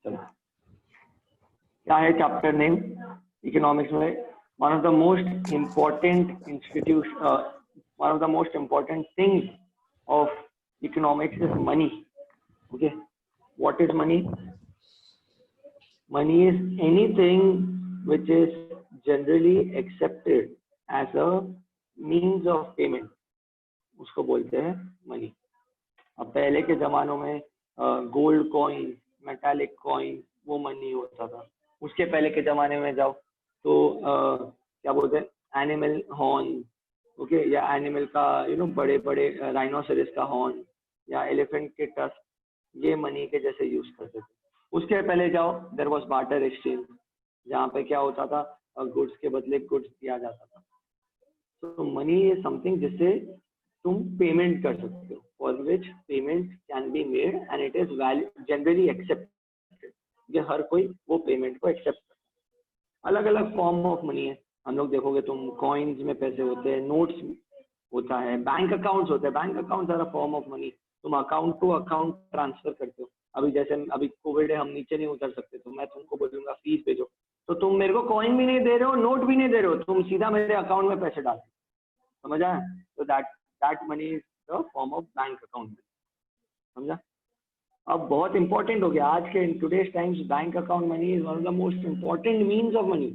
चलो क्या है चैप्टर नेम इकोनॉमिक्स में? One of the most important institution, one of the most important things of economics is money. Okay, what is money? Money is anything which is generally accepted as a means of payment. उसको बोलते हैं money. अब पहले के जमानों में gold coin, metallic coin, वो money होता था. उसके पहले के जमाने में जाओ तो क्या बोलते हैं, एनिमल हॉर्न, ओके, या एनिमल का बड़े बड़े राइनोसेरस का हॉर्न या एलिफेंट के टस्क, ये मनी के जैसे यूज करते थे. उसके पहले जाओ, देयर वाज बार्टर एक्सचेंज, जहाँ पे क्या होता था, गुड्स के बदले गुड्स दिया जाता था. तो मनी इज समथिंग जिससे तुम पेमेंट कर सकते हो, for which payment can be made and it is generally accepted. ये हर कोई वो पेमेंट को एक्सेप्ट करता है. अलग अलग फॉर्म ऑफ मनी है. हम लोग देखोगे तुम, कॉइन्स में पैसे होते हैं, नोट्स होता है, बैंक अकाउंट्स होते हैं. Bank accounts are a form of money. तुम अकाउंट टू अकाउंट ट्रांसफर करते हो. अभी जैसे अभी कोविड है, हम नीचे नहीं उतर सकते, तो मैं तुमको बोलूंगा फीस भेजो, तो तुम मेरे को कॉइन भी नहीं दे रहे हो, नोट भी नहीं दे रहे हो, तुम सीधा मेरे अकाउंट में पैसे डाल, समझ आया? तो that money is the form of bank account. समझा? अब बहुत इंपॉर्टेंट हो गया आज के in today's times. Bank account money is one of the most important means of money.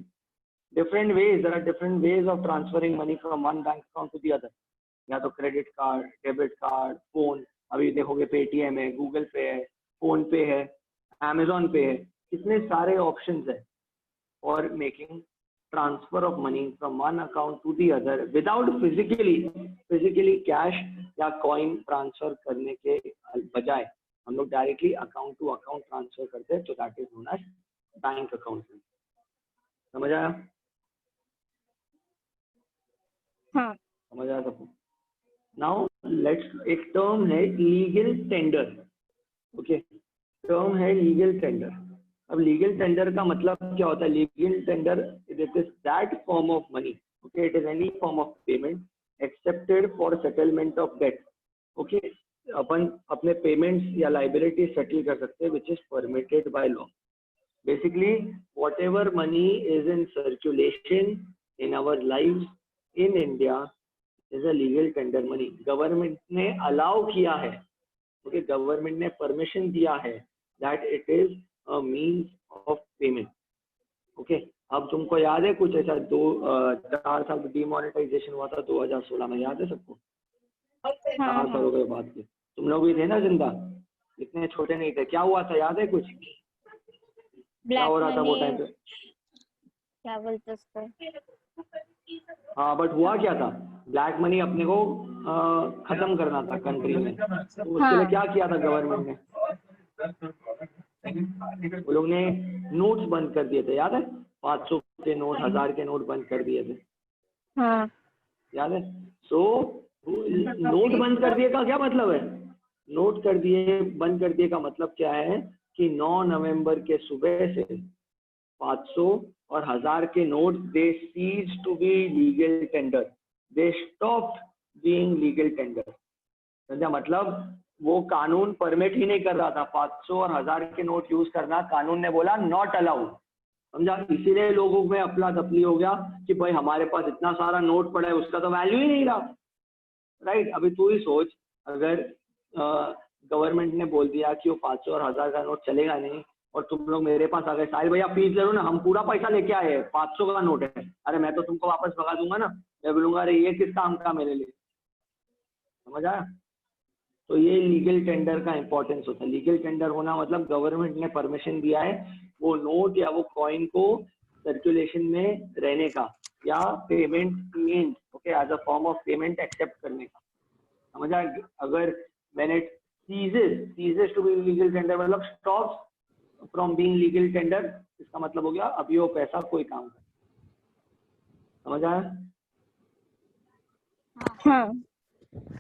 Different ways, there are different ways of transferring money from one bank account to the other. या तो credit card, debit card, phone. अभी देखोगे Paytm है, Google पे है, phone पे है, Amazon पे है. कितने सारे ऑप्शंस है for making transfer of money from one account to the other without physically cash या कॉइन ट्रांसफर करने के बजाय हम लोग directly account to account transfer करते हैं. तो that is known as bank account. समझ आया? हाँ. समझ आया सबको? नाउ लेट्स, एक टर्म है लीगल टेंडर. ओके, टर्म है लीगल टेंडर. अब लीगल टेंडर का मतलब क्या होता है? Legal tender it is that form of money, okay, it is any form of payment accepted for settlement of debt. Okay, अपन अपने पेमेंट्स या लाइबिलिटी सेटल कर सकते हैं which is permitted by law. Basically whatever money is in circulation in our lives in India is a legal tender money. Government ने allow किया है, okay, government ने परमिशन दिया है that it is a means of payment. Okay, अब तुमको याद है कुछ ऐसा 4 साल डिमोनेटाइजेशन हुआ था 2016 में, याद है सबको? 4 साल हो गए बाद के. तुम लोग भी थे ना जिंदा, इतने छोटे नहीं थे. क्या हुआ था, याद है कुछ? क्या हो रहा था वो टाइम पे? क्या बोलते उसको? हाँ, बट हुआ क्या था? ब्लैक मनी अपने को खत्म करना था कंट्री में. तो उसके लिए क्या किया था गवर्नमेंट ने? वो लोग ने नोट्स बंद कर दिए थे, याद है? 500 के नोट, 1000 के नोट बंद कर दिए थे. हाँ. याद है? सो नोट बंद कर दिए का क्या मतलब है? नोट कर दिए, बंद कर दिए का मतलब क्या है कि 9 नवंबर के सुबह से 500 और 1000 के note they ceased to be legal tender. They stopped being legal tender. समझा? मतलब वो कानून परमिट ही नहीं कर रहा था 500 और 1000 के नोट यूज करना. कानून ने बोला नॉट अलाउड. समझा? इसीलिए लोगों में अफला तफली हो गया कि भाई हमारे पास इतना सारा नोट पड़ा है, उसका तो वैल्यू ही नहीं रहा. राइट? अभी तू ही सोच, अगर गवर्नमेंट ने बोल दिया कि वो 500 और 1000 का नोट चलेगा नहीं और तुम लोग मेरे पास आ गए, साहिल भैया फीस ले लो ना, हम पूरा पैसा लेके आए, 500 का नोट है, अरे मैं तो तुमको वापस भगा दूंगा ना. मैं बोलूंगा अरे ये किस काम का मेरे लिए. समझ आया? तो ये लीगल टेंडर का इंपॉर्टेंस होता है. लीगल टेंडर होना मतलब गवर्नमेंट ने परमिशन दिया है वो नोट या वो कॉइन को सर्कुलेशन में रहने का या payment means, okay, as a form of payment accept करने का. समझ आया? अगर मैंने ceases to be legal tender मतलब stops from being legal tender, इसका मतलब हो गया अभी वो पैसा कोई काम का. समझ आया? हाँ.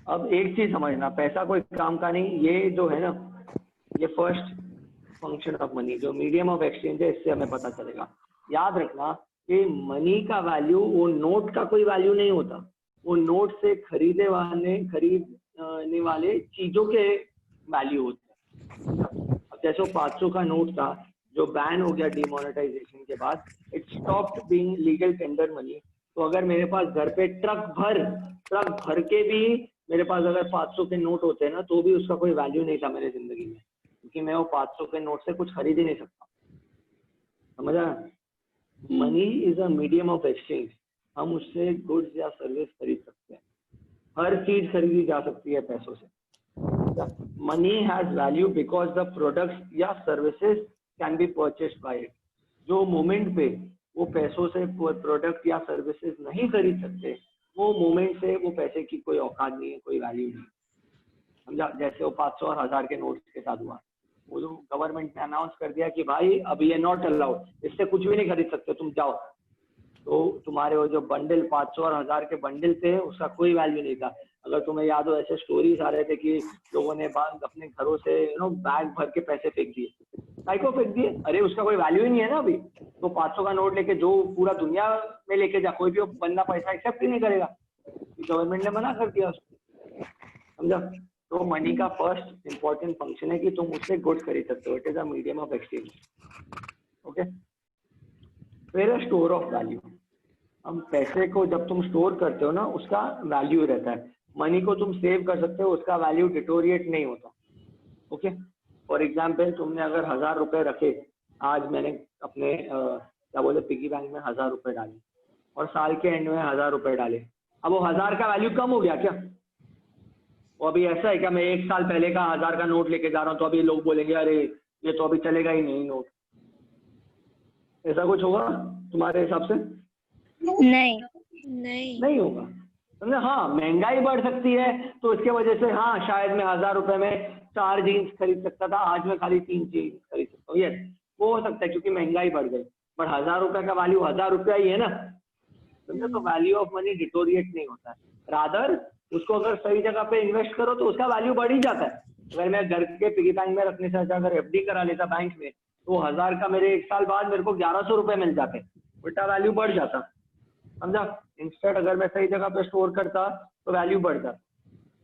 अब एक चीज समझना, पैसा कोई काम का नहीं, ये जो है ना, ये फर्स्ट फंक्शन ऑफ मनी, जो मीडियम ऑफ एक्सचेंज है, इससे हमें पता चलेगा. याद रखना कि मनी का वैल्यू वो नोट का कोई वैल्यू नहीं होता, वो नोट से खरीदने वाले चीजों के वैल्यू होते हैं. अब जैसे 500 का नोट था, जो बैन हो गया डिमोनेटाइजेशन के बाद, it stopped being legal tender money. तो अगर मेरे पास घर पे ट्रक भर के भी मेरे पास अगर 500 के नोट होते हैं ना, तो भी उसका कोई वैल्यू नहीं था मेरे जिंदगी में, क्योंकि मैं वो 500 के नोट से कुछ खरीद ही नहीं सकता। समझा? Money is a medium of exchange. हम उससे गुड्स या सर्विस खरीद सकते हैं, हर चीज खरीदी जा सकती है पैसों से। Money has value because the products या services can be purchased by it. जो मोमेंट पे वो पैसों से प्रोडक्ट या सर्विसेज नहीं खरीद सकते, वो मोमेंट से वो पैसे की कोई औकात नहीं है, कोई वैल्यू नहीं। समझा? जैसे वो 500 और 1000 के नोट्स के साथ हुआ, वो जो गवर्नमेंट ने अनाउंस कर दिया कि भाई अब ये नॉट अलाउड, इससे कुछ भी नहीं खरीद सकते, तुम जाओ। तो तुम्हारे वो जो बंडल 500 और 1000 के बंडल थे, उसका कोई वैल्यू नहीं था। अगर तुम्हें याद हो, ऐसे स्टोरीज आ रहे थे कि लोगों ने अपने घरों से बैग भर के पैसे फेंक दिए। को फेंक दिए? अरे उसका कोई वैल्यू ही नहीं है ना अभी। तो 500 का नोट लेके जो पूरा दुनिया में लेके जा, कोई भी बंदा पैसा एक्सेप्ट ही नहीं करेगा, गवर्नमेंट ने मना कर दिया उसको। समझा? तो मनी का फर्स्ट इंपॉर्टेंट फंक्शन है कि तुम उससे गुड्स खरीद सकते हो, it is a medium of exchange. Okay, फिर स्टोर ऑफ वैल्यू। हम पैसे को जब तुम स्टोर करते हो ना, उसका वैल्यू रहता है। मनी को तुम सेव कर सकते हो, उसका वैल्यू डिटोरिएट नहीं होता। ओके, फॉर एग्जाम्पल तुमने अगर 1000 रुपए रखे, आज मैंने अपने क्या बोले पिगी बैंक में 1000 रुपए डाले, और साल के एंड में 1000 रुपए डाले। अब वो 1000 का वैल्यू कम हो गया क्या? वो अभी ऐसा है क्या, मैं 1 साल पहले का 1000 का नोट लेके जा रहा हूँ तो अभी लोग बोलेंगे अरे ये तो अभी चलेगा ही नहीं नोट? ऐसा कुछ होगा तुम्हारे हिसाब से? नहीं होगा। समझे? हाँ, महंगाई बढ़ सकती है तो इसके वजह से हाँ, शायद मैं 1000 रुपए में 4 जीन्स खरीद सकता था, आज मैं खाली 3 जीन्स खरीद सकता हूँ। यस, वो हो सकता है क्योंकि महंगाई बढ़ गई, पर 1000 रुपए का वैल्यू 1000 रुपया ही है ना। समझे? तो वैल्यू ऑफ मनी डिटोरिएट नहीं होता है, रादर उसको अगर सही जगह पे इन्वेस्ट करो तो उसका वैल्यू बढ़ ही जाता है। अगर मैं घर के पिगी बैंक में रखने से अच्छा अगर एफडी करा लेता बैंक में, तो 1000 का मेरे 1 साल बाद मेरे को 1100 रुपए मिल जाते, उल्टा वैल्यू बढ़ जाता। समझा? इंस्टेड अगर मैं सही जगह पे स्टोर करता तो वैल्यू बढ़ जाता।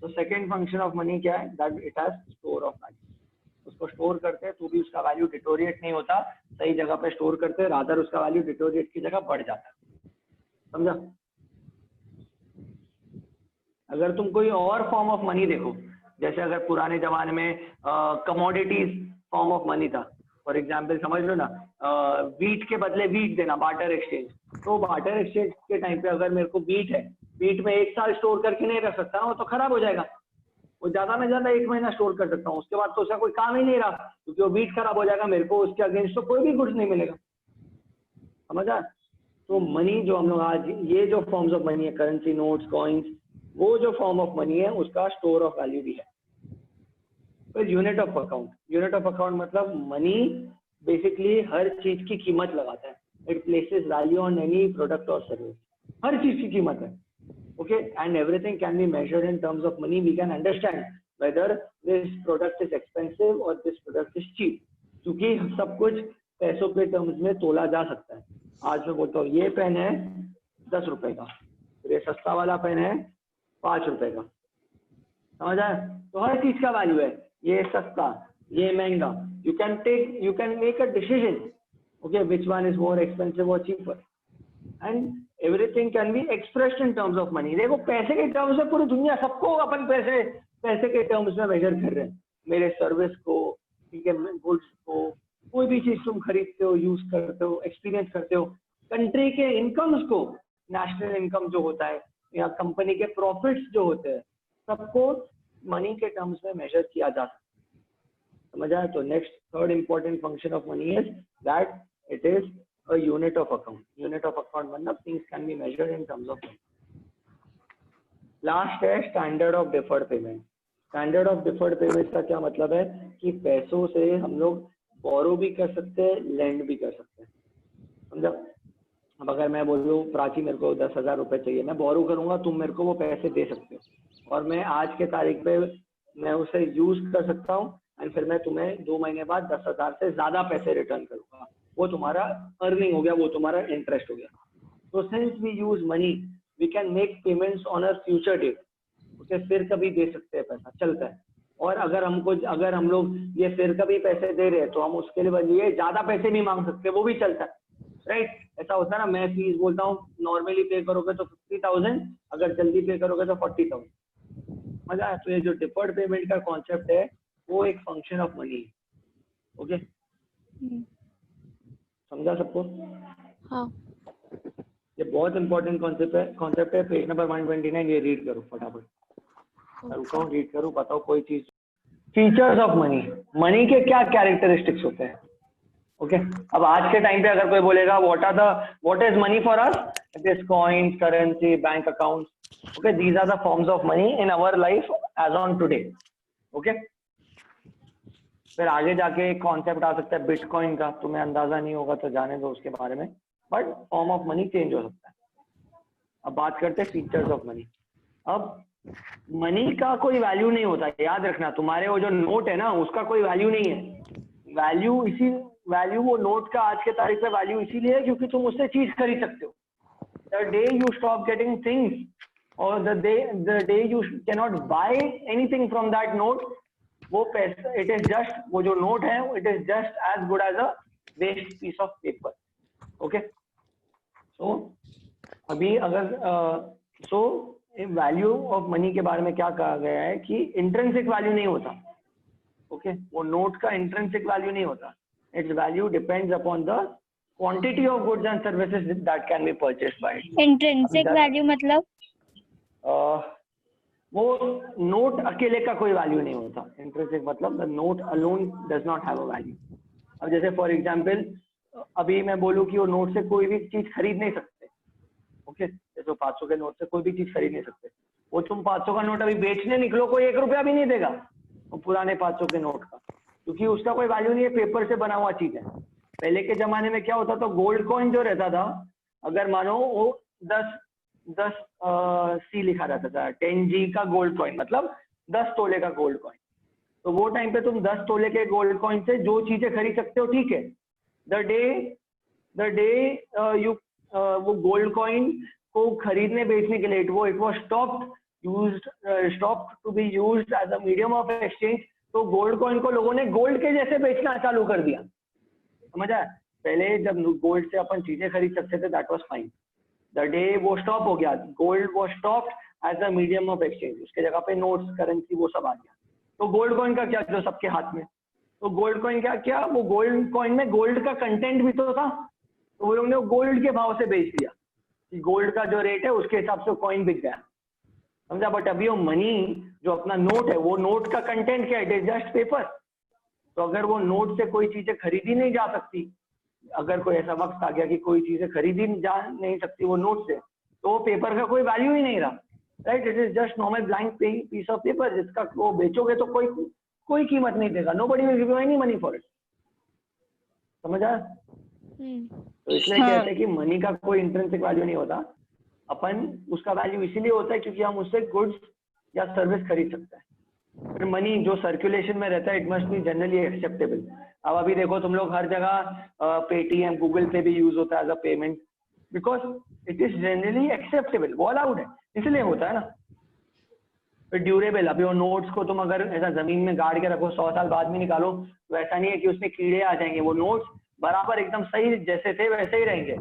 तो सेकंड फंक्शन ऑफ मनी क्या है? That it has store of value. उसको स्टोर करते हैं तो भी उसका वैल्यू डिटोरिएट नहीं होता, सही जगह पे स्टोर करते हैं, रादर उसका वैल्यू डिटोरिएट की जगह बढ़ जाता है। समझा? अगर तुम कोई और फॉर्म ऑफ मनी देखो, जैसे अगर पुराने जमाने में कमोडिटीज फॉर्म ऑफ मनी था, फॉर एग्जाम्पल समझ लो ना, वीट के बदले वीट देना, बार्टर एक्सचेंज। तो बार्टर एक्सचेंज के टाइम पे अगर मेरे को वीट है, वीट में 1 साल स्टोर करके नहीं रख सकता ना, वो तो खराब हो जाएगा। वो ज्यादा में ज्यादा 1 महीना स्टोर कर सकता हूँ, उसके बाद तो उसका कोई काम ही नहीं रहा, क्योंकि वो वीट खराब हो जाएगा, मेरे को उसके अगेंस्ट तो कोई भी गुड्स नहीं मिलेगा। समझा? तो मनी जो हम लोग आज ये जो फॉर्म्स ऑफ मनी है, करेंसी, नोट्स, कॉइन्स, वो जो फॉर्म ऑफ मनी है उसका स्टोर ऑफ वैल्यू भी है। फिर unit of account. Unit of account मतलब मनी बेसिकली हर चीज की कीमत लगाता है। It places value on any product और सर्विस, हर चीज की कीमत है। Okay, and everything can be measured in terms of money. We can understand whether this product is expensive और दिस प्रोडक्ट इज चीप, क्योंकि सब कुछ पैसों के टर्म्स में तोला जा सकता है। आज मैं बोलता हूँ ये पेन है 10 रुपए का, ये सस्ता वाला पेन है 5 रुपए का। समझ आया? तो हर चीज का वैल्यू है, ये सस्ता, ये महंगा। You can make a decision, okay, which one is more expensive और cheaper, and everything can be expressed in terms of money. देखो, पैसे के टर्म्स में पूरी दुनिया सबको अपन पैसे के टर्म्स में मेजर कर रहे हैं। मेरे सर्विस को, ठीक है, गुड्स को, कोई भी चीज तुम खरीदते हो, यूज करते हो, एक्सपीरियंस करते हो, कंट्री के इनकम्स को, नेशनल इनकम जो होता है या कंपनी के प्रॉफिट्स जो होते हैं, सबको मनी के टर्म्स में मेजर किया जा सकता है। समझ आया? तो next third important function of money is that it is a unit of account. Unit of account मतलब things can be measured in terms of money. Last है standard of deferred payment. Standard of deferred payment का क्या मतलब है कि पैसों से हम लोग बोरो भी कर सकते हैं, लेंड भी कर सकते हैं। समझा? अब अगर मैं बोलूँ प्राची मेरे को 10,000 रुपए चाहिए, मैं बोरो करूंगा, तुम मेरे को वो पैसे दे सकते हो, और मैं आज के तारीख पे मैं उसे यूज कर सकता हूँ, एंड फिर मैं तुम्हें 2 महीने बाद 10,000 से ज्यादा पैसे रिटर्न करूंगा। वो तुम्हारा अर्निंग हो गया, वो तुम्हारा इंटरेस्ट हो गया। तो since we use money, we can make payments on a future date. उसे फिर कभी दे सकते हैं, पैसा चलता है। और अगर हम लोग ये फिर कभी पैसे दे रहे हैं तो हम उसके लिए ज्यादा पैसे भी मांग सकते हैं, वो भी चलता है, राइट? ऐसा होता है ना, मैं फीस बोलता हूँ नॉर्मली पे करोगे तो 50,000, अगर जल्दी पे करोगे तो 40,000। मजा है? तो ये जो डिफर्ड पेमेंट का कॉन्सेप्ट है वो एक फंक्शन ऑफ मनी है। ओके, समझा सबको? हाँ। ये बहुत इंपॉर्टेंट कॉन्सेप्ट है। पेज नंबर 129 ये रीड करो फटाफट। रुको, रीड करो, बताओ कोई चीज। फीचर्स ऑफ मनी, मनी के क्या कैरेक्टरिस्टिक्स होते हैं? ओके, अब आज के टाइम पे अगर कोई बोलेगा what is money for us, it is coins, currency, bank accounts. Okay, these are the forms of money in our life as on today. Okay, फिर आगे जाके एक कॉन्सेप्ट आ सकता है बिटकॉइन का, तुम्हें अंदाजा नहीं होगा तो जाने दो उसके बारे में, but form of money change हो सकता है। अब बात करते हैं फीचर्स ऑफ मनी। अब मनी का कोई वैल्यू नहीं होता, याद रखना। तुम्हारे वो जो नोट है ना, उसका कोई वैल्यू नहीं है। वैल्यू वो नोट का आज के तारीख पे वैल्यू इसीलिए है क्योंकि तुम उससे चीज खरीद सकते हो। The day you stop getting things और the day you can not buy anything from that note, वो पैसा, इट इज जस्ट, वो जो नोट है it is just as good as a waste piece of paper. Okay, so अभी अगर value of money के बारे में क्या कहा गया है कि इंट्रिंसिक वैल्यू नहीं होता। ओके, वो नोट का इंट्रिंसिक वैल्यू नहीं होता। It's value depends upon the quantity of goods and services that can be purchased by it. Intrinsic value मतलब वो नोट अकेले का कोई वैल्यू नहीं होता। इंट्रिंसिक मतलब the note alone does not have a value. अब जैसे फॉर एग्जांपल अभी मैं बोलूं कि वो नोट से कोई भी चीज खरीद नहीं सकते। ओके, जैसे 500 के नोट से कोई भी चीज खरीद नहीं सकते। वो तुम 500 का नोट अभी बेचने निकलो, कोई 1 रुपया भी नहीं देगा वो पुराने 500 के नोट का, क्योंकि उसका कोई वैल्यू नहीं है, पेपर से बना हुआ चीज है। पहले के जमाने में क्या होता था, गोल्ड कॉइन जो रहता था, अगर मानो वो 10 सी लिखा रहता था, 10G का गोल्ड कॉइन, मतलब 10 तोले का गोल्ड कॉइन। तो वो टाइम पे तुम 10 तोले के गोल्ड कॉइन से जो चीजें खरीद सकते हो, ठीक है। द डे यू वो गोल्ड कॉइन को खरीदने बेचने के लिए it was stopped to be used as a medium of exchange. तो गोल्ड कॉइन को लोगों ने गोल्ड के जैसे बेचना चालू कर दिया। समझा? पहले जब गोल्ड से अपन चीजें खरीद सकते थे, that was fine. The day वो स्टॉप हो गया, gold was stopped as a medium of exchange, उसके जगह पे नोट्स, करेंसी, वो सब आ गया। तो गोल्ड कॉइन का क्या, जो सबके हाथ में, तो गोल्ड कॉइन क्या वो गोल्ड कॉइन में गोल्ड का कंटेंट भी तो था, तो वो लोग ने गोल्ड के भाव से बेच दिया कि गोल्ड का जो रेट है उसके हिसाब से कॉइन बिक गया। समझा? बट अभी वो मनी जो अपना नोट है, वो नोट का कंटेंट क्या है? It is just paper. तो अगर वो नोट से कोई चीजें खरीदी नहीं जा सकती, अगर कोई ऐसा वक्त आ गया कि कोई चीजें खरीदी जा नहीं सकती वो नोट से, तो वो पेपर का कोई वैल्यू ही नहीं रहा, right? It is just normal blank piece of paper, जिसका वो बेचोगे तो कोई कीमत नहीं देगा। Nobody will give you any money for it. समझ आया? तो इसलिए कहते हैं कि मनी का कोई इंट्रिंसिक वैल्यू नहीं होता, अपन उसका वैल्यू इसीलिए होता है क्योंकि हम उससे गुड्स या सर्विस खरीद सकते हैं। फिर मनी जो सर्कुलेशन में रहता है, it must be generally acceptable. अब अभी देखो तुम लोग हर जगह पेटीएम, गूगल पे भी यूज होता है as a payment, because it is generally acceptable, वो अलाउड है, इसलिए होता है ना। फिर ड्यूरेबल, अभी वो नोट्स को तुम अगर ऐसा जमीन में गाड़ के रखो, 100 साल बाद भी निकालो तो ऐसा नहीं है कि उसमें कीड़े आ जाएंगे, वो नोट्स बराबर एकदम सही जैसे थे वैसे ही रहेंगे।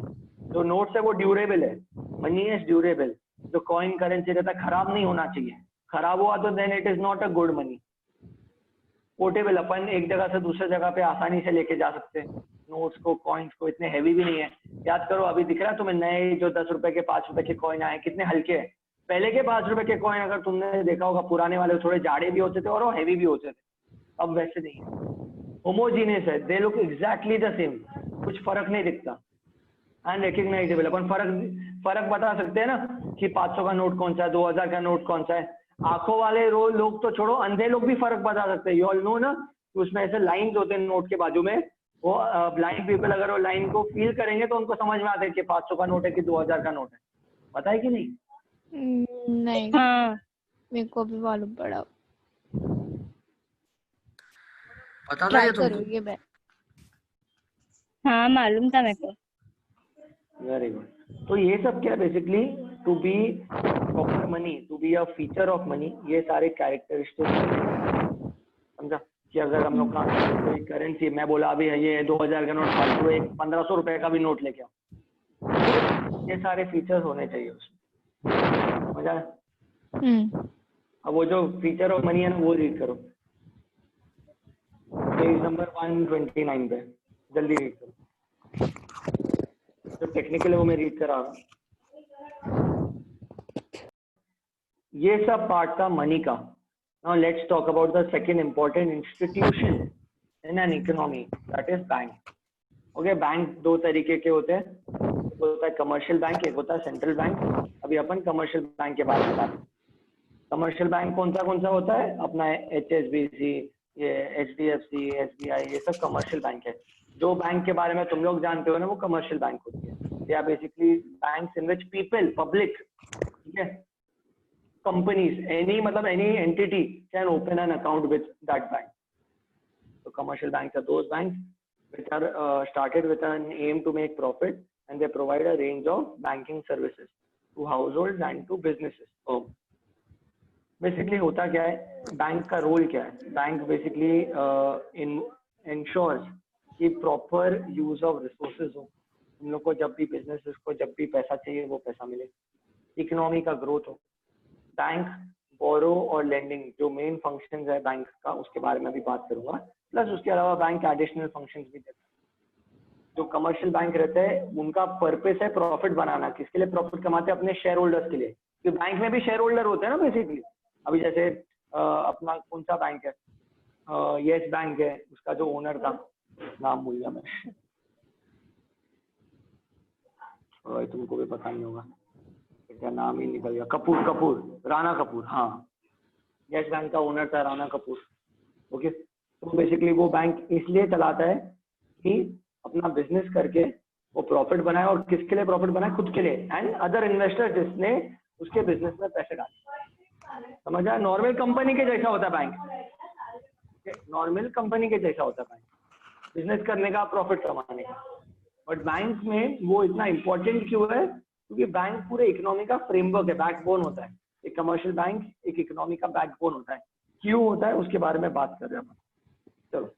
जो नोट्स है वो ड्यूरेबल है, मनी इज ड्यूरेबल। जो कॉइन करेंसी रहता है खराब नहीं होना चाहिए, खराब हुआ तो then it is not a good money. Portable, अपन एक जगह से दूसरे जगह पे आसानी से लेके जा सकते हैं नोट्स को, कॉइन्स को, इतने हैवी भी नहीं है। याद करो अभी दिख रहा है तुम्हें नए जो 10 रुपए के 5 रुपए के कॉइन आए, कितने हल्के हैं। पहले के 5 रुपए के कॉइन अगर तुमने देखा होगा, पुराने वाले थोड़े जाड़े भी होते थे और वो हैवी भी होते थे, अब वैसे नहीं है, होमोजीनियस है, they look exactly the same, कुछ फर्क नहीं दिखता, अनरिकग्नाइजेबल। अपन फर्क बता सकते हैं ना कि 500 का नोट कौन सा है, 2000 का नोट कौन सा है। आंखों वाले लोग तो छोड़ो, अंधे लोग भी फर्क बता सकते हैं। यू ऑल नो ना, उसमें ऐसे लाइंस होते हैं नोट के बाजू में, वो ब्लाइंड पीपल अगर वो लाइन को फील करेंगे तो उनको समझ में आता है कि 500 का नोट है कि 2000 का नोट है। पता है कि नहीं? नहीं, हाँ मेरे को भी मालूम पड़ा। पता था ट्राई ये तुमको? करूंगी मैं। हाँ मालूम था मेरे को। Very good. तो ये सब क्या basically to be proper money, to be a feature of money, ये सारे कैरेक्टरिस्टिक्स समझा? कि अगर हम लोग का कोई करेंसी, मैं बोला अभी ये 2000 का नोट फालतू, एक 1500 रुपए का भी नोट लेके आओ, ये सारे फीचर्स होने चाहिए उसमें, समझा? अब वो जो फीचर ऑफ मनी है ना, वो रीड करो, पेज नंबर 129 पे, जल्दी रीड करो। जो टेक्निकल है वो मैं रीड करा रहा हूँ। ये सब पार्ट था मनी का। Now let's talk about the second important institution in an economy, that is bank. Okay, bank दो तरीके के होते हैं, एक होता है कमर्शियल बैंक, एक होता है सेंट्रल बैंक। अभी अपन कमर्शियल बैंक के बारे में बात करें। कमर्शियल बैंक कौन सा होता है? अपना HSBC, ये HDFC, SBI, ये सब कमर्शियल बैंक है। जो बैंक के बारे में तुम लोग जानते हो ना, वो कमर्शियल बैंक होती है। They are basically banks in which people, public, ठीक है, companies, any entity can open an account with that bank. So commercial banks are those banks which are started with an aim to make profit, and they provide a range of banking services to households and to businesses. So basically होता क्या है, bank का role क्या है? Bank basically ensures कि proper use of resources हो, तुम लोग को जब भी बिजनेसेस को जब भी पैसा चाहिए वो पैसा मिले, इकोनॉमी का ग्रोथ हो। बैंक बोरो और लेंडिंग जो मेन फंक्शंस है बैंक का, उसके बारे में भी बात करूंगा, प्लस उसके अलावा बैंक एडिशनल फंक्शंस भी देता है। जो कमर्शियल बैंक रहते हैं उनका पर्पस है प्रॉफिट बनाना। किसके लिए प्रॉफिट कमाते हैं? अपने शेयर होल्डर्स के लिए, क्योंकि बैंक में भी शेयर होल्डर होते हैं ना बेसिकली। अभी जैसे अपना कौन सा बैंक है, येस बैंक है, उसका जो ओनर था, नाम भूल गया मैं, तुमको भी पता नहीं होगा, क्या नाम ही निकल गया, कपूर, राणा कपूर, हाँ, येस बैंक का ओनर था राणा कपूर। ओके, तो बेसिकली वो बैंक इसलिए चलाता है कि अपना बिजनेस करके वो प्रॉफिट बनाए, और किसके लिए प्रॉफिट बनाए? खुद के लिए एंड अदर इन्वेस्टर जिसने उसके बिजनेस में पैसे डाले। समझा? नॉर्मल कंपनी के जैसा होता है बैंक, नॉर्मल कंपनी के जैसा होता है बैंक, बिजनेस करने का, प्रॉफिट कमाने का। बट बैंक में वो इतना इंपॉर्टेंट क्यों है? क्योंकि बैंक पूरे इकोनॉमी का फ्रेमवर्क है, बैकबोन होता है। एक कमर्शियल बैंक एक इकोनॉमी का बैकबोन होता है। क्यों होता है उसके बारे में बात कर रहे हैं। चलो,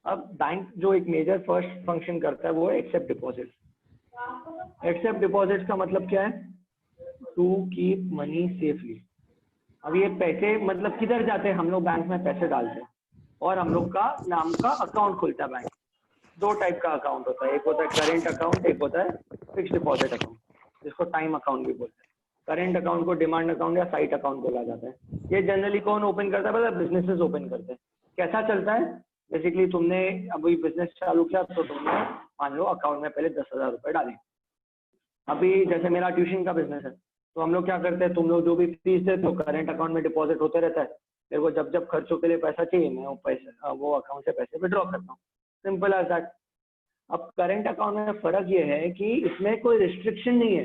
अब बैंक जो एक मेजर फर्स्ट फंक्शन करता है वो है एक्सेप्ट डिपॉजिट। एक्सेप्ट डिपॉजिट का मतलब क्या है? To keep money safely. अब ये पैसे मतलब किधर जाते हैं? हम लोग बैंक में पैसे डालते हैं और हम लोग का नाम का अकाउंट खुलता है बैंक। दो टाइप का अकाउंट होता है, एक होता है करेंट अकाउंट, एक होता है फिक्स्ड डिपॉजिट अकाउंट, जिसको टाइम अकाउंट भी बोलते हैं। करेंट अकाउंट को डिमांड अकाउंट या साइट अकाउंट बोला जाता है। ये जनरली कौन ओपन करता है? मतलब बिजनेसेस ओपन करते हैं। कैसा चलता है? बेसिकली तुमने अभी बिजनेस चालू किया तो तुमने मान लो अकाउंट में पहले 10,000 रुपए डाले। अभी जैसे मेरा ट्यूशन का बिजनेस है, तो हम लोग क्या करते हैं, तुम लोग जो भी फीस देते हो करेंट अकाउंट में डिपॉजिट होते रहता है। मेरे को जब जब खर्चों के लिए पैसा चाहिए, मैं वो अकाउंट से पैसे विड्रॉ करता हूँ। Simple as that. अब करंट अकाउंट में फर्क ये है कि इसमें कोई रिस्ट्रिक्शन नहीं है।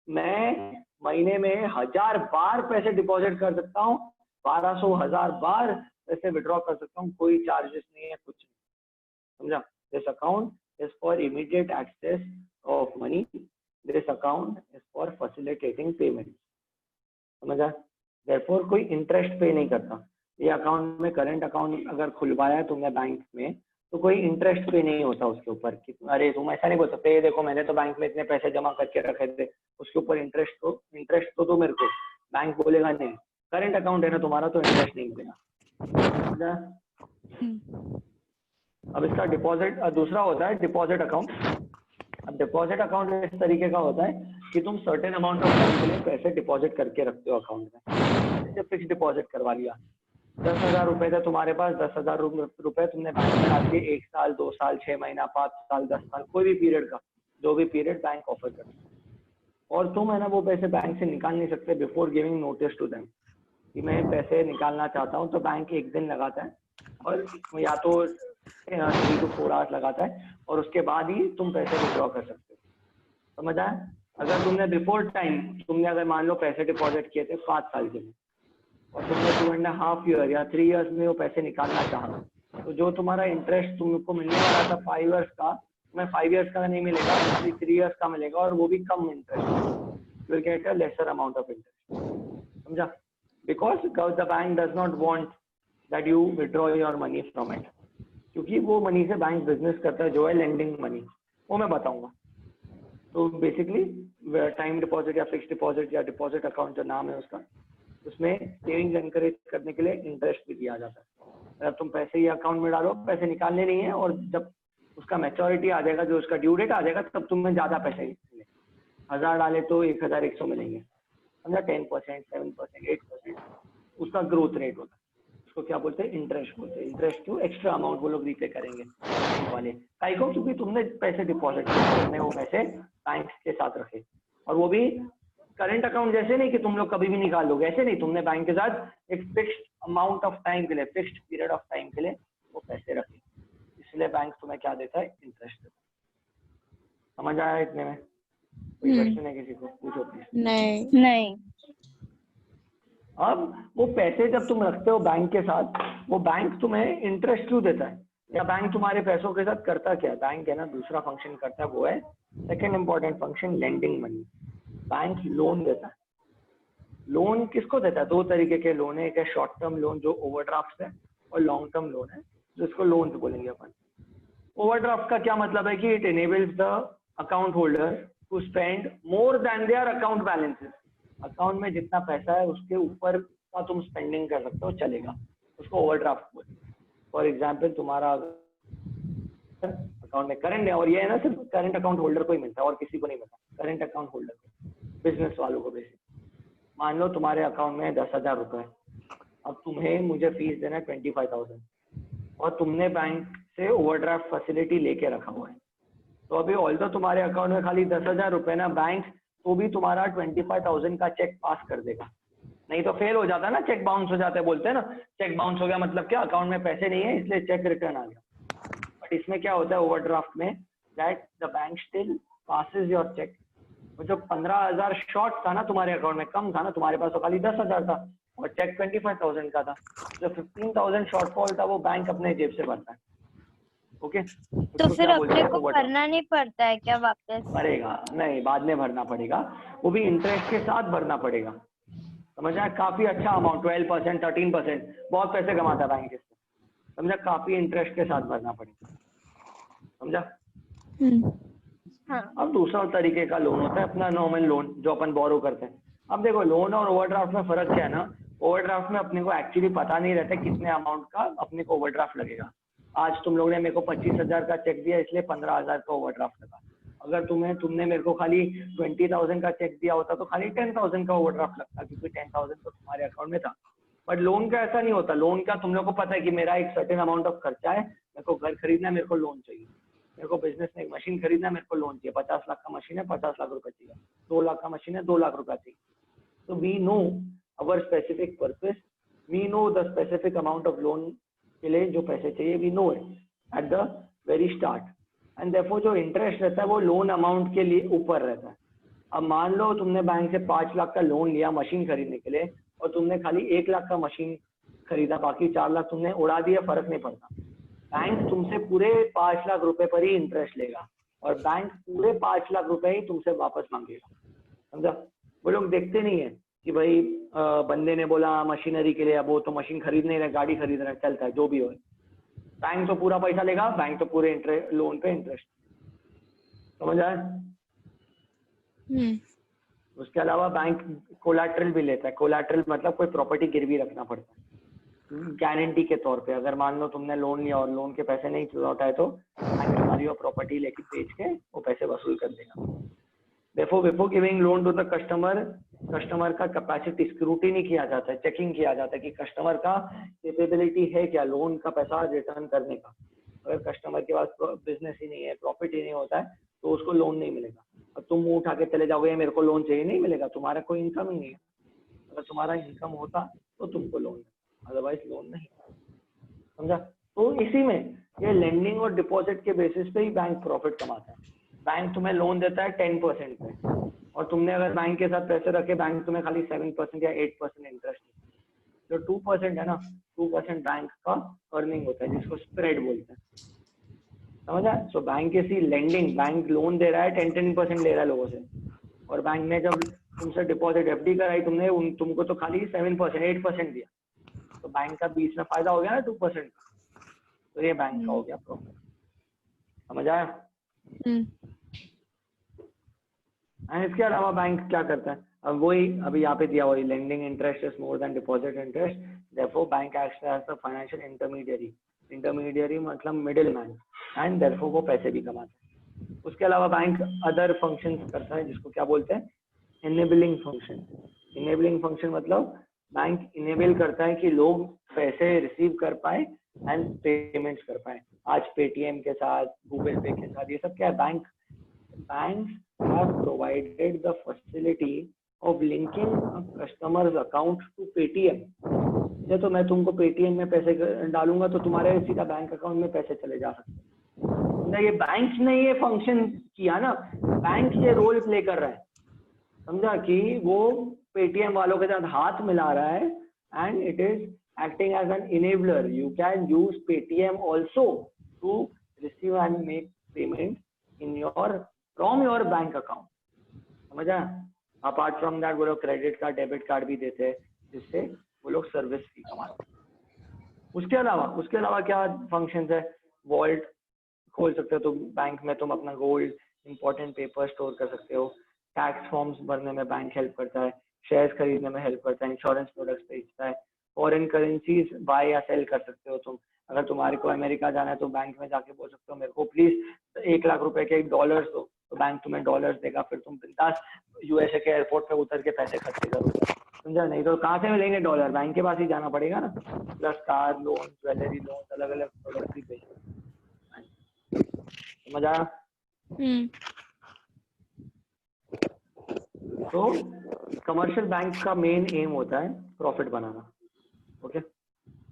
मैं महीने में 1000 बार पैसे डिपॉजिट कर सकता हूँ, 1200 1000 बार पैसे विड्रॉ कर सकता हूँ, कोई चार्जेस नहीं है, कुछ नहीं। समझा? This account is for immediate access of money. This account is for facilitating payment. समझा? देयरफॉर कोई इंटरेस्ट पे नहीं करता। ये अकाउंट में करंट अकाउंट अगर खुलवाया है तुमने बैंक में, तो कोई इंटरेस्ट पे नहीं होता उसके ऊपर कि अरे तुम ऐसा नहीं बोल सकते, ये देखो मैंने तो बैंक में इतने पैसे जमा करके रखे थे, उसके ऊपर इंटरेस्ट तो दो मेरे को। बैंक बोलेगा नहीं, करंट अकाउंट है ना तुम्हारा, तो इंटरेस्ट नहीं मिलेगा। अब इसका डिपॉजिट दूसरा होता है डिपॉजिट अकाउंट। अब डिपॉजिट अकाउंट इस तरीके का होता है कि तुम सर्टेन अमाउंट ऑफ टाइम के लिए पैसे डिपॉजिट करके रखते हो अकाउंट में। जैसे फिक्स डिपॉजिट करवा लिया, 10,000 रुपए थे तुम्हारे पास, 10,000 रुपए तुमने बैंक में डाल दिए, 1 साल 2 साल 6 महीना 5 साल 10 साल, कोई भी पीरियड का, जो भी पीरियड बैंक ऑफर करता है। और तुम है ना वो पैसे बैंक से निकाल नहीं सकते before giving notice to them कि मैं पैसे निकालना चाहता हूँ। तो बैंक 1 दिन लगाता है, और या तो 3 to 4 आवर्स लगाता है, और उसके बाद ही तुम पैसे विड्रॉ कर सकते हो। समझ आया? अगर तुमने बिफोर टाइम, तुमने अगर मान लो पैसे डिपॉजिट किए थे 5 साल के लिए, और तुमने 2.5 ईयर या 3 इयर्स में वो पैसे निकालना चाहा, तो जो तुम्हारा इंटरेस्ट तुमको मिलने वाला था 5 इयर्स का, तुम्हें 5 इयर्स का नहीं मिलेगा, 3 इयर्स का मिलेगा, और वो भी कम interest. You will get a lesser amount of interest. समझा? Because the bank does not want that you withdraw your money from it, क्योंकि वो मनी से बैंक बिजनेस करता है जो है लेंडिंग मनी, वो मैं बताऊंगा। तो बेसिकली टाइम डिपॉजिट या फिक्स डिपॉजिट या डिपॉजिट अकाउंट जो नाम है उसका, उसमें सेविंग्स एनकरेज करने के लिए इंटरेस्ट भी दिया जाता है। अगर तुम पैसे ये अकाउंट में डालो, पैसे निकालने नहीं है, और जब उसका मैच्योरिटी आ जाएगा, जो उसका ड्यू डेट आ जाएगा, तब तुम्हें ज्यादा पैसे मिलेंगे। 1000 डाले तो 1100 मिलेंगे, समझा। 10%, 7%, 8% उसका ग्रोथ रेट होता है। उसको क्या बोलते हैं? इंटरेस्ट बोलते हैं। इंटरेस्ट क्यों? एक्स्ट्रा अमाउंट वो लोग रीपे करेंगे वाले काई को, क्योंकि तुमने पैसे डिपॉजिट किए, तुमने वो पैसे बैंक के साथ रखे, और वो भी करंट अकाउंट जैसे नहीं कि तुम लोग कभी भी निकाल लोगे, ऐसे नहीं, तुमने बैंक के साथ एक फिक्स्ड अमाउंट ऑफ टाइम के लिए, फिक्स्ड पीरियड ऑफ टाइम के लिए वो पैसे रखे, इसलिए बैंक तुम्हें क्या देता है? इंटरेस्ट देता है। समझ आया इतने में? कोई क्वेश्चन है किसी को? पूछो प्लीज। नहीं। अब वो पैसे जब तुम रखते हो बैंक के साथ, वो बैंक तुम्हें इंटरेस्ट क्यों देता है, या बैंक तुम्हारे पैसों के साथ करता क्या है? बैंक है ना, दूसरा फंक्शन करता है, वो है second important function, lending money. Bank loan देता है। लोन किसको देता है? दो तरीके के लोन है, एक है शॉर्ट टर्म लोन जो ओवरड्राफ्ट है, और लॉन्ग टर्म लोन है जिसको लोन बोलेंगे अपन। ओवरड्राफ्ट का क्या मतलब है कि it enables the account holder to spend more than their account balances. Account में जितना पैसा है उसके ऊपर का तुम स्पेंडिंग कर सकते हो, चलेगा, उसको ओवरड्राफ्ट बोलते हैं। फॉर एग्जाम्पल, तुम्हारा अकाउंट में करंट है, और ये है ना, सिर्फ करंट अकाउंट होल्डर को ही मिलता है और किसी को नहीं मिलता, करंट अकाउंट होल्डर को, बिजनेस वालों को बेसिक। मान लो तुम्हारे अकाउंट में 10,000 रुपए है, अब तुम्हें मुझे फीस देना है 25,000, और तुमने बैंक से ओवरड्राफ्ट फैसिलिटी लेके रखा हुआ है, तो अभी ऑल्दो तुम्हारे अकाउंट में खाली 10,000 रुपए ना, बैंक तो भी तुम्हारा 25,000 का चेक पास कर देगा, नहीं तो फेल हो जाता है ना, चेक बाउंस हो जाता है, बोलते हैं ना चेक बाउंस हो गया, मतलब क्या? अकाउंट में पैसे नहीं है इसलिए चेक रिटर्न आ गया। बट इसमें क्या होता है ओवरड्राफ्ट में, that the bank still passes your cheque. वो जो 15,000 शॉर्ट था ना तुम्हारे अकाउंट में, कम था ना, तुम्हारे पास तो खाली 10,000 था और चेक 25,000 का था, जो 15,000 शॉर्टफॉल था वो बैंक अपने जेब से भरता है। ओके, तो फिर अपने को भरना नहीं पड़ता है क्या वापस? पड़ेगा, नहीं, बाद में भरना पड़ेगा, वो भी इंटरेस्ट के साथ भरना पड़ेगा। समझा? काफी अच्छा अमाउंट, 12%, 13%, बहुत पैसे कमाता है बैंक इससे, समझा? काफी इंटरेस्ट के साथ भरना पड़ेगा, समझा? हाँ। अब दूसरा तरीके का लोन होता है अपना नॉर्मल लोन, जो अपन बोरो करते हैं। अब देखो, लोन और ओवरड्राफ्ट में फर्क क्या है ना, ओवरड्राफ्ट में अपने को एक्चुअली पता नहीं रहता कितने अमाउंट का अपने को ओवरड्राफ्ट लगेगा। आज तुम लोगों ने मेरे को 25,000 का चेक दिया, इसलिए 15,000 का ओवरड्राफ्ट लगा। अगर तुमने मेरे को खाली 20,000 का चेक दिया होता तो खाली 10,000 का ओवरड्राफ्ट लगता, क्योंकि 10,000 तो तुम्हारे अकाउंट में था। बट लोन का ऐसा नहीं होता। लोन का तुम लोग को पता है कि मेरा एक सर्टेन अमाउंट ऑफ खर्चा है, मेरे को घर खरीदना है, मेरे को लोन चाहिए, मेरे को बिजनेस में एक मशीन खरीदना है, मेरे को लोन चाहिए, 50 लाख का मशीन है, 50 लाख रुपए चाहिए, 2 लाख का मशीन है, 2 लाख रुपए चाहिए। तो we know our specific purpose, we know the specific amount of loan के लिए जो पैसे चाहिए, we know it at the very start, and therefore जो इंटरेस्ट रहता है वो लोन अमाउंट के लिए ऊपर रहता है। अब मान लो तुमने बैंक से 5 लाख का लोन लिया मशीन खरीदने के लिए, और तुमने खाली 1 लाख का मशीन खरीदा, बाकी 4 लाख तुमने उड़ा दिया, फर्क नहीं पड़ता। बैंक तुमसे पूरे 5 लाख रुपए पर ही इंटरेस्ट लेगा, और बैंक पूरे 5 लाख रुपए ही तुमसे वापस मांगेगा, समझा? वो लोग देखते नहीं है कि भाई बंदे ने बोला मशीनरी के लिए, अब वो तो मशीन खरीद नहीं रहा, गाड़ी खरीद रहा है, चलता है जो भी हो, बैंक तो पूरा पैसा लेगा, बैंक तो पूरे लोन पे इंटरेस्ट, समझ आया? उसके अलावा बैंक कोलैटरल भी लेता है। कोलैटरल मतलब कोई प्रॉपर्टी गिरवी रखना पड़ता है गारंटी के तौर पे। अगर मान लो तुमने लोन लिया और लोन के पैसे नहीं लौटाए तो बैंक तुम्हारी वो प्रॉपर्टी लेके बेच के वो पैसे वसूल कर देगा। Therefore, before giving loan to the customer का कैपेसिटी स्क्रूटिनी किया जाता है, चेकिंग किया जाता है कि कस्टमर का कैपेबिलिटी है क्या लोन का पैसा रिटर्न करने का। अगर कस्टमर के पास बिजनेस ही नहीं है, प्रॉफिट ही नहीं होता है, तो उसको लोन नहीं मिलेगा। अब तुम मुंह उठा के चले जाओगे मेरे को लोन चाहिए, नहीं मिलेगा, तुम्हारा कोई इनकम ही नहीं है। अगर तुम्हारा इनकम होता तो तुमको लोन, अदरवाइज लोन नहीं, समझा? तो इसी में ये लेंडिंग और डिपॉजिट के बेसिस पे ही बैंक प्रॉफिट कमाता है। बैंक तुम्हें लोन देता है 10% पे, और तुमने अगर बैंक के साथ पैसे रखे, बैंक तुम्हें खाली 7% या 8% इंटरेस्ट, जो 2% है ना, 2% बैंक का अर्निंग होता है, जिसको स्प्रेड बोलते हैं, समझा? सो बैंक इसी लेंडिंग, बैंक लोन दे रहा है, 10% ले रहा है लोगों से, और बैंक ने जब तुमसे डिपॉजिट एफडी कराई, तुमको तो खाली 7%, 8% दिया, तो बैंक का बीच में फायदा हो गया ना 2% का, तो ये बैंक का हो गया प्रॉफिट। समझ आया? इसके अलावा बैंक क्या करता है? अब वही अभी यहाँ पे दिया, वही lending interest is more than deposit interest, therefore bank acts as the financial intermediary. Intermediary मतलब मिडिल मैन, एंड देयरफॉर वो पैसे भी कमाते हैं। उसके अलावा बैंक अदर फंक्शंस करता है जिसको क्या बोलते हैं? Enabling function. इनेबलिंग फंक्शन मतलब बैंक इनेबल करता है कि लोग पैसे रिसीव कर पाए एंड पेमेंट्स कर पाए। आज पेटीएम के साथ, गूगल पे के साथ, ये सब क्या है? banks have provided the facility of linking a customer's account to Paytm। जैसे तो मैं तुमको पेटीएम में पैसे डालूंगा तो तुम्हारे सीधा बैंक अकाउंट में पैसे चले जा सकते हैं। ये बैंक ने ये फंक्शन किया ना, बैंक ये रोल प्ले कर रहा है, समझा? कि वो पेटीएम वालों के साथ हाथ मिला रहा है and it is acting as an enabler. You can use Paytm also to receive and make payment from your bank account। समझा? अपार्ट फ्रॉम दैट वो लोग क्रेडिट कार्ड, डेबिट कार्ड भी देते हैं जिससे वो लोग सर्विस फी कमाते हैं। उसके अलावा क्या फंक्शंस है? वॉल्ट खोल सकते हो तुम बैंक में, तुम अपना गोल्ड, इंपॉर्टेंट पेपर स्टोर कर सकते हो। टैक्स फॉर्म्स भरने में बैंक हेल्प करता है, शेयर्स खरीदने में हेल्प करता है, इंश्योरेंस प्रोडक्ट्स बेचता है, फॉरेन करेंसीज बाय या सेल कर सकते हो तुम। अगर तुम्हारे को अमेरिका जाना है तो बैंक में जाके बोल सकते हो मेरे को प्लीज 1 लाख रुपए के डॉलर्स दो, तो बैंक तुम्हें डॉलर्स देगा, फिर तुम बिंदास यूएसए के एयरपोर्ट पे उतर के पैसे खर्चे करोगे, समझा? नहीं तो कहाँ से मिलेंगे डॉलर? बैंक के पास ही जाना पड़ेगा ना। Plus car loan, jewellery loan, अलग अलग प्रोडक्ट भी बेचते। समझ आया? तो कमर्शियल बैंक का मेन एम होता है प्रॉफिट बनाना। ओके,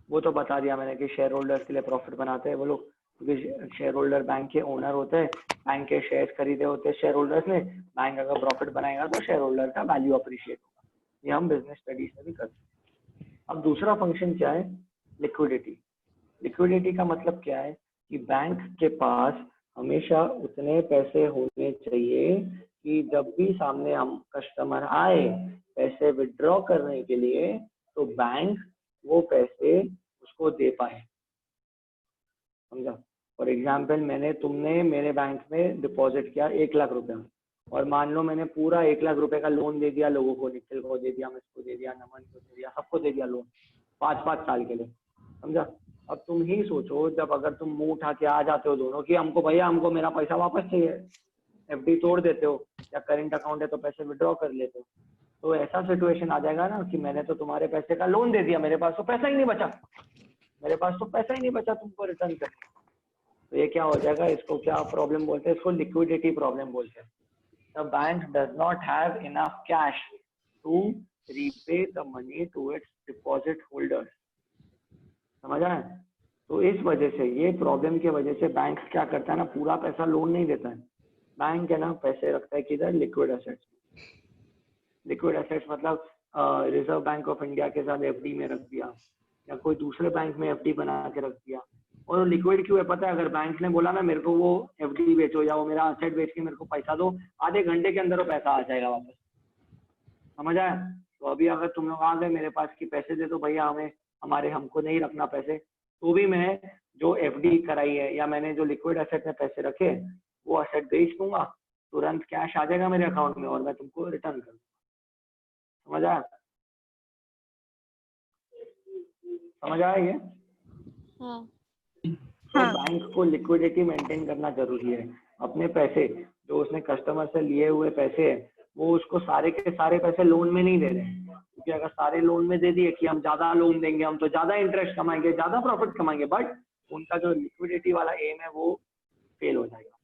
वो तो बता दिया मैंने कि शेयर होल्डर्स के लिए प्रॉफिट बनाते हैं वो लोग, क्योंकि शेयर होल्डर बैंक के ओनर होते हैं, बैंक के शेयर्स खरीदे होते हैं शेयर होल्डर्स ने। बैंक अगर प्रॉफिट बनाएगा तो शेयर होल्डर का वैल्यू अप्रिशिएट होगा। ये हम बिजनेस स्टडीज में भी करते हैं। अब दूसरा फंक्शन क्या है? लिक्विडिटी। लिक्विडिटी का मतलब क्या है? कि बैंक के पास हमेशा उतने पैसे होने चाहिए कि जब भी सामने हम कस्टमर आए पैसे विड्रॉ करने के लिए तो बैंक वो पैसे उसको दे पाए। समझा? फॉर एग्जाम्पल तुमने मेरे बैंक में डिपॉजिट किया 1 लाख रुपए में, और मान लो मैंने पूरा 1 लाख रुपए का लोन दे दिया लोगों को, निखिल को दे दिया, मुझको दे दिया, नमन को दे दिया, सबको दे दिया लोन 5-5 साल के लिए। समझा? अब तुम ही सोचो, जब अगर तुम मुंह उठा के आ जाते हो दोनों कि हमको भैया हमको मेरा पैसा वापस चाहिए, एफडी तोड़ देते हो या करंट अकाउंट है तो पैसे विड्रॉ कर लेते हो, तो ऐसा सिचुएशन आ जाएगा ना कि मैंने तो तुम्हारे पैसे का लोन दे दिया, मेरे पास तो पैसा ही नहीं बचा तुमको रिटर्न करने। तो ये क्या हो जाएगा? इसको क्या प्रॉब्लम बोलते हैं? इसको लिक्विडिटी प्रॉब्लम बोलते हैं। The bank does not have enough cash to repay the money to its deposit holders. समझ आए? तो इस वजह से, ये प्रॉब्लम की वजह से बैंक क्या करता है ना, पूरा पैसा लोन नहीं देता है। बैंक है ना पैसे रखता है किधर? Liquid assets. लिक्विड एसेट्स मतलब रिजर्व बैंक ऑफ इंडिया के साथ एफडी में रख दिया या कोई दूसरे बैंक में एफडी बना के रख दिया। और लिक्विड क्यों है पता है? अगर बैंक ने बोला ना मेरे को वो एफडी बेचो या वो मेरा एसेट बेच के मेरे को पैसा दो, आधे घंटे के अंदर वो पैसा आ जाएगा वापस। समझ आया? तो अभी अगर तुम लोग आ गए मेरे पास कि पैसे दे दो भैया, हमको नहीं रखना पैसे, तो भी मैं जो एफडी कराई है या मैंने जो लिक्विड एसेट में पैसे रखे वो एसेट बेच दूंगा, तुरंत कैश आ जाएगा मेरे अकाउंट में और मैं तुमको रिटर्न कर दूंगा। समझ आया? समझ आया ये? हाँ। तो बैंक को लिक्विडिटी मेंटेन करना जरूरी है। अपने पैसे जो उसने कस्टमर से लिए हुए पैसे है वो उसको सारे के सारे पैसे लोन में नहीं दे रहे हैं, क्योंकि अगर सारे लोन में दे दिए कि हम ज्यादा लोन देंगे, हम तो ज्यादा इंटरेस्ट कमाएंगे, ज्यादा प्रॉफिट कमाएंगे, बट उनका जो लिक्विडिटी वाला एम है वो फेल हो जाएगा,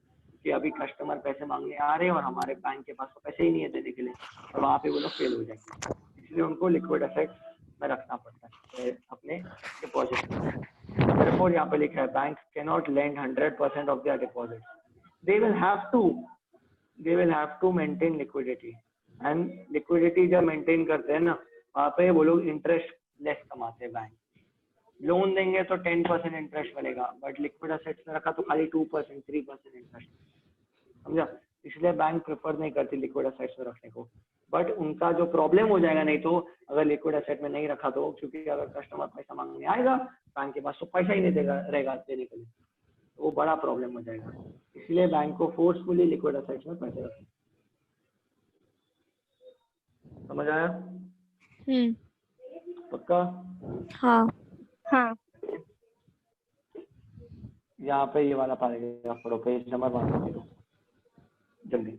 कि अभी कस्टमर पैसे मांगने आ रहे हैं और हमारे बैंक के पास तो पैसे ही नहीं है देने के लिए, और वहाँ पे वो लोग फेल हो जाएंगे। इसलिए उनको लिक्विड एसेट्स में रखना पड़ता है अपने डिपॉजिट में। Therefore, यहाँ पे लिखा है bank cannot lend 100% of their deposits. They will have to maintain liquidity. And liquidity जब maintain करते हैं ना, वहाँ पे वो लोग इंटरेस्ट लेस कमाते हैं। बैंक लोन देंगे तो 10% इंटरेस्ट मिलेगा, बट लिक्विड एसेट्स में रखा तो खाली 2%, 3% इंटरेस्ट। समझा? इसलिए बैंक प्रेफर नहीं करती लिक्विड एसेट्स में रखने को। बट उनका जो प्रॉब्लम हो जाएगा, नहीं तो अगर लिक्विड एसेट में नहीं रखा तो, क्योंकि अगर कस्टमर पैसा मांगने आएगा बैंक के पास तो पैसा ही नहीं देगा रहेगा देने के लिए, तो वो बड़ा प्रॉब्लम हो जाएगा। इसलिए बैंक को फोर्सफुली लिक्विड एसेट्स में पैसे रखना। समझ आया? पक्का? हाँ। हाँ। यहाँ पे ये वाला पैराग्राफ पढ़ो, पेज नंबर 1 जल्दी।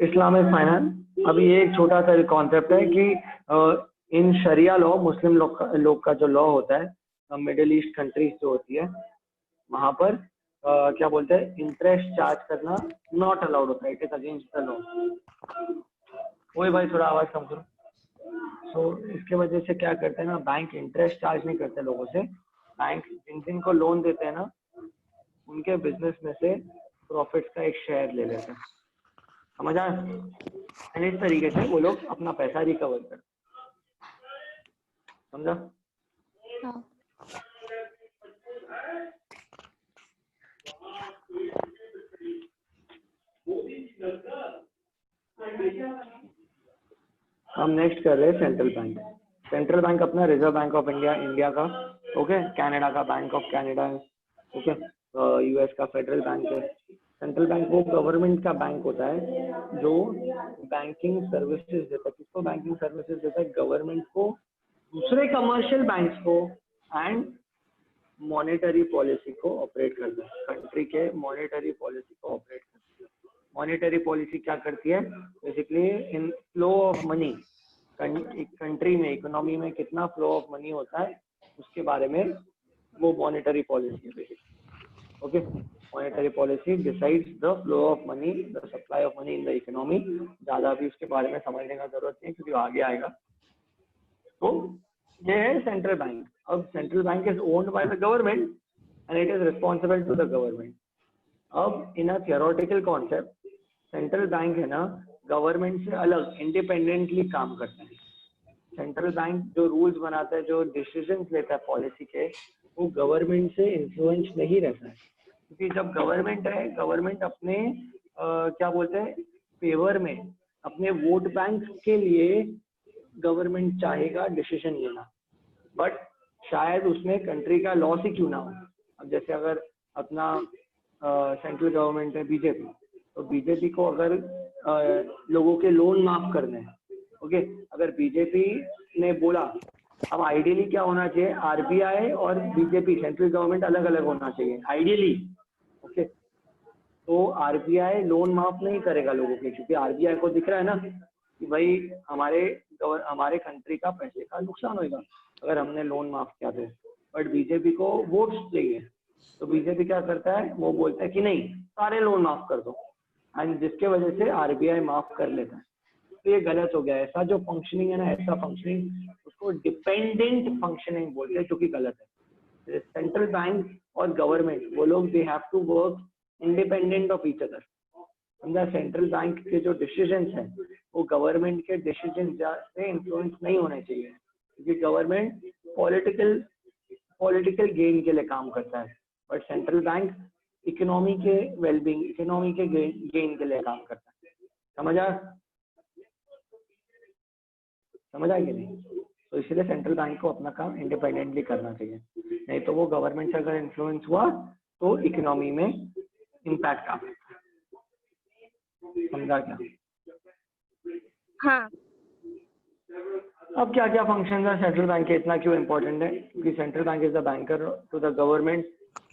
इस्लामिक फाइनेंस, अभी ये एक छोटा सा कॉन्सेप्ट है कि इन शरिया लॉ, मुस्लिम लोग का जो लॉ होता है, मिडिल ईस्ट कंट्रीज जो होती है वहां पर क्या बोलते हैं, इंटरेस्ट चार्ज करना नॉट अलाउड होता है, it is against the law. वही भाई थोड़ा आवाज कम करो। सो इसके वजह से क्या करते हैं ना, बैंक इंटरेस्ट चार्ज नहीं करते लोगों से। बैंक जिन को लोन देते हैं ना, उनके बिजनेस में से प्रॉफिट्स का एक शेयर ले लेते हैं। समझ आया? इस तरीके से वो लोग अपना पैसा रिकवर करते। समझा? हाँ। हम नेक्स्ट कर रहे हैं सेंट्रल बैंक। सेंट्रल बैंक अपना रिजर्व बैंक ऑफ इंडिया का, ओके, कनाडा का बैंक ऑफ कनाडा है, ओके, यूएस का फेडरल बैंक है। सेंट्रल बैंक वो गवर्नमेंट का बैंक होता है जो बैंकिंग सर्विसेज देता है। किसको बैंकिंग सर्विसेज देता है? गवर्नमेंट को, दूसरे कमर्शियल बैंक्स को, एंड मॉनेटरी पॉलिसी को ऑपरेट करता है। कंट्री के मॉनेटरी पॉलिसी को ऑपरेट करता है। मॉनेटरी पॉलिसी क्या करती है? Basically in flow of money, एक कंट्री में, इकोनॉमी में कितना फ्लो ऑफ मनी होता है उसके बारे में वो मॉनेटरी पॉलिसी है basically. Okay, monetary policy decides the flow of money, the supply of money in the economy. ज्यादा भी उसके बारे में समझने का जरूरत नहीं क्योंकि आगे आएगा। तो ये है सेंट्रल बैंक। अब central bank is owned by the government and it is responsible to the government. अब in a theoretical concept, central bank है ना, गवर्नमेंट से अलग इंडिपेंडेंटली काम करता है। सेंट्रल बैंक जो रूल्स बनाता है, जो डिसीजंस लेता है पॉलिसी के, वो गवर्नमेंट से इन्फ्लुएंस नहीं रहता है। क्योंकि जब गवर्नमेंट है, गवर्नमेंट अपने क्या बोलते हैं, फेवर में, अपने वोट बैंक के लिए गवर्नमेंट चाहेगा डिसीजन लेना, बट शायद उसमें कंट्री का लॉस ही क्यों ना हो। अब जैसे अगर अपना सेंट्रल गवर्नमेंट है बीजेपी, तो बीजेपी को अगर लोगों के लोन माफ करने हैं, ओके, अगर बीजेपी ने बोला, अब आइडियली क्या होना चाहिए, आरबीआई और बीजेपी सेंट्रल गवर्नमेंट अलग अलग होना चाहिए आइडियली, ओके। तो आरबीआई लोन माफ नहीं करेगा लोगों के, क्योंकि आरबीआई को दिख रहा है ना कि भाई हमारे कंट्री का पैसे का नुकसान होगा अगर हमने लोन माफ किया तो। बट बीजेपी को वोट्स चाहिए, तो बीजेपी क्या करता है, वो बोलता है कि नहीं, सारे लोन माफ कर दो, एंड जिसके वजह से आरबीआई माफ कर लेता है। तो ये गलत हो गया। ऐसा जो फंक्शनिंग है ना, ऐसा फंक्शनिंग, उसको डिपेंडेंट फंक्शनिंग बोलते हैं, जो कि गलत है। सेंट्रल बैंक और गवर्नमेंट, वो लोग they have to work independent of each other. समझा? सेंट्रल बैंक के जो डिसीजंस हैं वो गवर्नमेंट के डिसीजन से इन्फ्लुएंस नहीं होने चाहिए, क्योंकि गवर्नमेंट पॉलिटिकल गेन के लिए काम करता है, बट सेंट्रल बैंक इकोनॉमी के वेलबींग, इकोनॉमी के गेन के लिए काम करता है। समझा कि नहीं? तो इसलिए सेंट्रल बैंक को अपना काम इंडिपेंडेंटली करना चाहिए, नहीं तो वो गवर्नमेंट से अगर इन्फ्लुएंस हुआ तो इकोनॉमी में इम्पैक्ट आ सकता है। समझा क्या? हाँ। अब क्या क्या फंक्शन है सेंट्रल बैंक के, इतना क्यों इम्पोर्टेंट है? क्योंकि central bank is the banker to the government.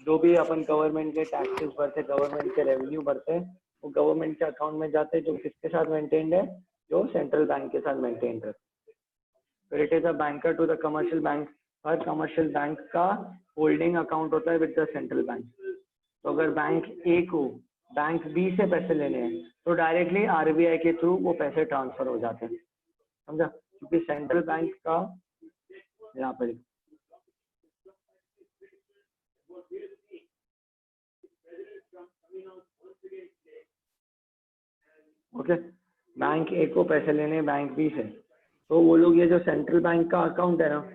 जो भी अपन गवर्नमेंट के टैक्सेस भरते, गवर्नमेंट के रेवेन्यू भरते हैं, वो गवर्नमेंट के अकाउंट में जाते हैं, जो किसके साथ मेंटेन्ड है, जो सेंट्रल बैंक के साथ मेंटेन्ड है। फिर it is a banker to the commercial bank. हर कमर्शियल बैंक का होल्डिंग अकाउंट होता है विद द सेंट्रल बैंक। तो अगर बैंक ए को बैंक बी से पैसे लेने हैं तो डायरेक्टली आरबीआई के थ्रू वो पैसे ट्रांसफर हो जाते हैं। समझा? क्योंकि सेंट्रल बैंक का यहाँ पर ओके, बैंक ए को पैसे लेने बैंक बी से, तो वो लोग ये जो सेंट्रल बैंक का अकाउंट है ना,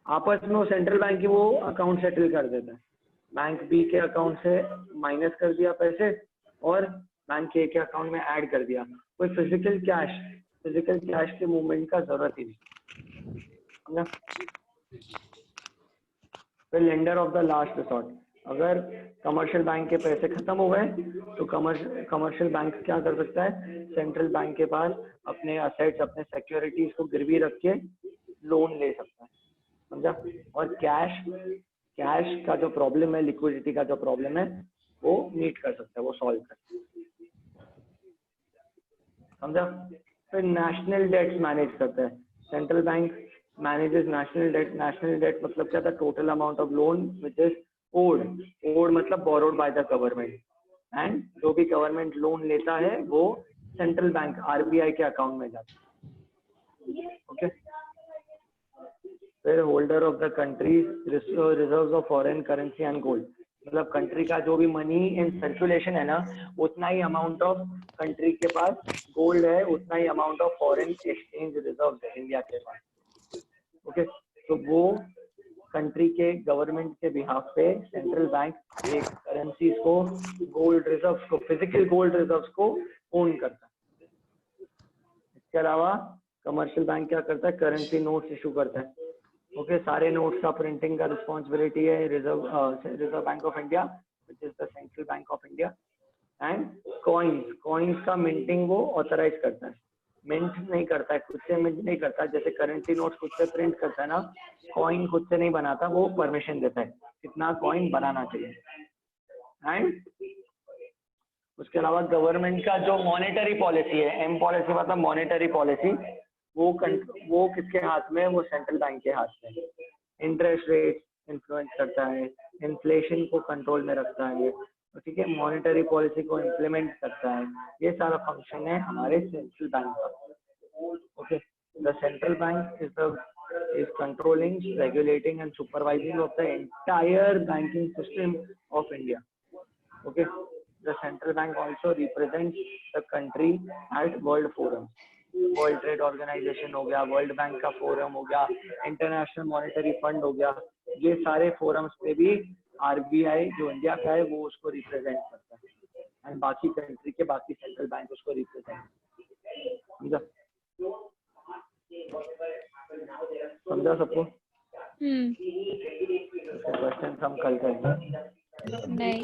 आपस में वो सेंट्रल बैंक की वो अकाउंट सेटल कर देता है। बैंक बी के अकाउंट से माइनस कर दिया पैसे और बैंक ए के अकाउंट में ऐड कर दिया। कोई फिजिकल कैश के मूवमेंट का जरूरत ही नहीं, समझा? फिर lender of the last resort, अगर कमर्शियल बैंक के पैसे खत्म हो गए तो कमर्शियल बैंक क्या कर सकता है, सेंट्रल बैंक के पास अपने असेट्स, अपने सिक्योरिटीज को गिरवी रख के लोन ले सकता है, समझा? और कैश का जो प्रॉब्लम है, लिक्विडिटी का जो प्रॉब्लम है, वो मीट कर सकता है, वो सॉल्व कर सकता है, समझा? फिर नेशनल डेट्स मैनेज करता है, central bank manages national debt मतलब क्या था, total amount of loan which is owed मतलब borrowed by the government, and जो भी गवर्नमेंट लोन लेता है वो सेंट्रल बैंक आरबीआई के अकाउंट में जाता है, ओके? फिर holder of the country reserves of foreign currency and gold, मतलब कंट्री का जो भी मनी इन सर्कुलेशन है ना, उतना ही अमाउंट ऑफ कंट्री के पास गोल्ड है, उतना ही amount of foreign exchange reserve है इंडिया के पास, ओके? तो वो कंट्री के गवर्नमेंट के बिहाफ पे सेंट्रल बैंक एक करेंसीज को, गोल्ड रिजर्व्स को, फिजिकल गोल्ड रिजर्व्स को ओन करता है। इसके अलावा कमर्शियल बैंक क्या करता है, करेंसी नोट्स इशू करता है, ओके? सारे नोट्स का प्रिंटिंग का रिस्पॉन्सिबिलिटी है reserve bank of India which is the central bank of India, and coins का मिंटिंग वो ऑथराइज करता है, मिंट नहीं करता है, खुद से मिंट नहीं करता, जैसे करेंसी नोट खुद से प्रिंट करता है ना, कॉइन खुद से नहीं बनाता, वो परमिशन देता है कितना कॉइन बनाना चाहिए। एंड उसके अलावा गवर्नमेंट का जो मॉनेटरी पॉलिसी है, एम पॉलिसी मतलब मॉनेटरी पॉलिसी, वो किसके हाथ में है, वो सेंट्रल बैंक के हाथ में। इंटरेस्ट रेट इन्फ्लुएंस करता है, इन्फ्लेशन को कंट्रोल में रखता है, ठीक है, मॉनेटरी पॉलिसी को इम्प्लीमेंट करता है, ये सारा फंक्शन है हमारे सेंट्रल बैंक का, okay? The central bank is controlling, regulating and supervising of the entire banking system of India, okay? The central bank also represents the country at world forums, world trade organisation हो गया, world bank का forum हो गया, international monetary fund हो गया, ये सारे forums पे भी आरबीआई जो इंडिया का है वो उसको रिप्रेजेंट करता है, एंड बाकी कंट्री के बाकी सेंट्रल बैंक उसको रिप्रेजेंट, समझा सबको? क्वेश्चन हम कल करेंगे। नहीं।